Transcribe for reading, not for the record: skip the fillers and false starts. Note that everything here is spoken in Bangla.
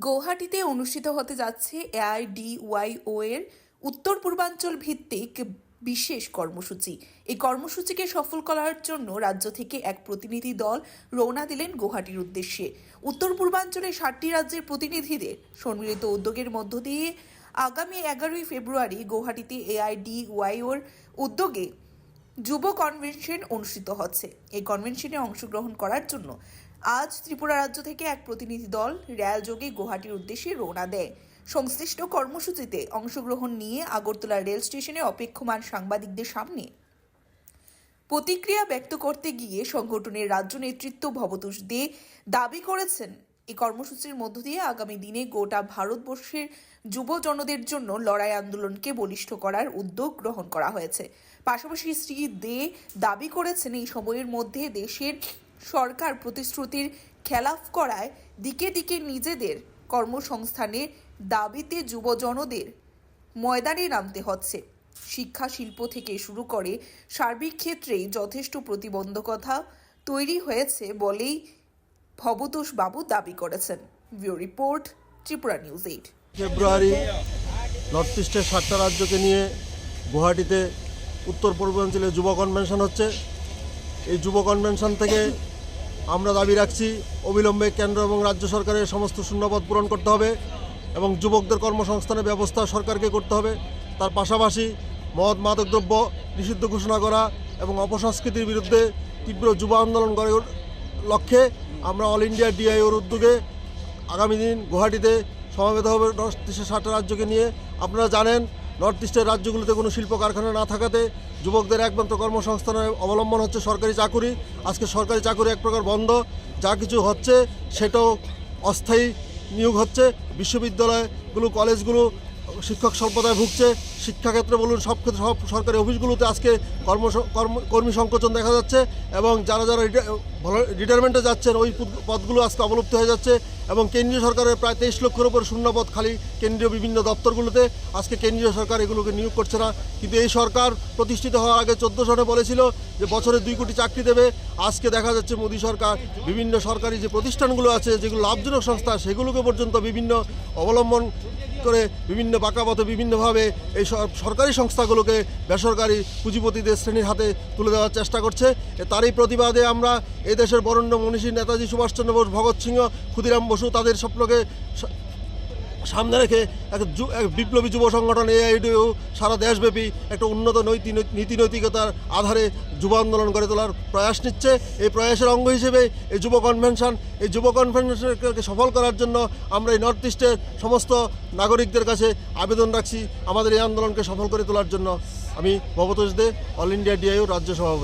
গৌহাটিতে অনুষ্ঠিত হতে যাচ্ছে এআইডিওয়াইও এর উত্তর পূর্বাঞ্চল ভিত্তিক বিশেষ কর্মসূচি। এই কর্মসূচিকে সফল করার জন্য রাজ্য থেকে এক প্রতিনিধি দল রওনা দিলেন গৌহাটির উদ্দেশ্যে। উত্তর পূর্বাঞ্চলে 7টি রাজ্যের প্রতিনিধিদের সম্মিলিত উদ্যোগের মধ্য দিয়ে আগামী 11ই ফেব্রুয়ারি গৌহাটিতে এআইডিওয়াইওর উদ্যোগে যুব কনভেনশন অনুষ্ঠিত হচ্ছে। এই কনভেনশনে অংশগ্রহণ করার জন্য আজ ত্রিপুরা রাজ্য থেকে এক প্রতিনিধি দল রেলযোগে গৌহাটির উদ্দেশ্যে রওনা দেয়। সংশ্লিষ্ট কর্মসূচিতে অংশগ্রহণ নিয়ে আগরতলা রেল স্টেশনে অপেক্ষমান সাংবাদিকদের সামনে প্রতিক্রিয়া ব্যক্ত করতে গিয়ে সংগঠনের রাজ্য নেতৃত্ব ভবতোষ দে দাবি করেছেন, এই কর্মসূচির মধ্য দিয়ে আগামী দিনে গোটা ভারতবর্ষের যুবজনদের জন্য লড়াই আন্দোলনকে বলিষ্ঠ করার উদ্যোগ গ্রহণ করা হয়েছে। পাশাপাশি শ্রী দে দাবি করেছেন, এই সময়ের মধ্যে দেশের সরকার প্রতিশ্রুতির খেলাফ করায় দিকে দিকে নিজেদের কর্মসংস্থানের দাবিতে যুবজনদের ময়দানে নামতে হচ্ছে। শিক্ষা, শিল্প থেকে শুরু করে সার্বিক ক্ষেত্রেই যথেষ্ট প্রতিবন্ধকতা তৈরি হয়েছে বলেই ভবতোষ বাবু দাবি করেছেন। Bureau report, Tripura news 8। ফেব্রুয়ারি নর্থ ইস্টের 7টা রাজ্যকে নিয়ে গুয়াহাটিতে উত্তর পূর্বাঞ্চলে যুব কনভেনশন হচ্ছে। এই যুব কনভেনশন থেকে আমরা দাবি রাখছি, অবিলম্বে কেন্দ্র এবং রাজ্য সরকারের সমস্ত শূন্যপদ পূরণ করতে হবে এবং যুবকদের কর্মসংস্থানের ব্যবস্থা সরকারকে করতে হবে। তার পাশাপাশি মদ মাদকদ্রব্য নিষিদ্ধ ঘোষণা করা এবং অপসংস্কৃতির বিরুদ্ধে তীব্র যুব আন্দোলন করার লক্ষ্যে আমরা অল ইন্ডিয়া ডিআইওর উদ্যোগে আগামী দিন গুয়াহাটিতে সমাবেত হবে নর্থ ইস্টের 7টা রাজ্যকে নিয়ে। আপনারা জানেন, নর্থ ইস্টের রাজ্যগুলোতে কোনো শিল্প কারখানা না থাকাতে যুবকদের একমাত্র কর্মসংস্থানের অবলম্বন হচ্ছে সরকারি চাকুরি। আজকে সরকারি চাকুরি এক প্রকার বন্ধ, যা কিছু হচ্ছে সেটাও অস্থায়ী নিয়োগ হচ্ছে। বিশ্ববিদ্যালয়গুলো, কলেজগুলো শিক্ষক স্বল্পতায় ভুগছে। শিক্ষাক্ষেত্রে বলুন, সব সরকারি অফিসগুলোতে আজকে কর্মী সংকোচন দেখা যাচ্ছে এবং যারা রিটায়ারমেন্টে যাচ্ছেন ওই পদগুলো আজকে অবলুপ্ত হয়ে যাচ্ছে এবং কেন্দ্রীয় সরকারের প্রায় 23 লক্ষের উপর শূন্যপদ খালি কেন্দ্রীয় বিভিন্ন দপ্তরগুলোতে। আজকে কেন্দ্রীয় সরকার এগুলোকে নিয়োগ করছে না, কিন্তু এই সরকার প্রতিষ্ঠিত হওয়ার আগে 14 সনে বলেছিল যে বছরে 2 কোটি চাকরি দেবে। আজকে দেখা যাচ্ছে মোদী সরকার বিভিন্ন সরকারি যে প্রতিষ্ঠানগুলো আছে, যেগুলো লাভজনক সংস্থা, সেগুলোকে পর্যন্ত বিভিন্ন অবলম্বন করে বিভিন্ন বাঁকাপথে বিভিন্নভাবে এই সরকারি সংস্থাগুলোকে বেসরকারি পুঁজিপতিদের শ্রেণীর হাতে তুলে দেওয়ার চেষ্টা করছে। তারই প্রতিবাদে আমরা এই দেশের বরেণ্য মনীষী নেতাজি সুভাষচন্দ্র বোস, ভগৎ সিংহ, ক্ষুদিরাম বসু তাদের স্বপ্নকে সামনে রেখে এক বিপ্লবী যুব সংগঠন এআইডিও সারা দেশব্যাপী একটা উন্নত নীতি নৈতিকতার আধারে যুব আন্দোলন গড়ে তোলার প্রয়াস নিচ্ছে। এই প্রয়াসের অঙ্গ হিসেবে এই যুব কনভেনশনকে সফল করার জন্য আমরা এই নর্থ ইস্টের সমস্ত নাগরিকদের কাছে আবেদন রাখছি আমাদের এই আন্দোলনকে সফল করে তোলার জন্য। আমি ভবতোষ দে, অল ইন্ডিয়া ডিআইও রাজ্য সভাপতি।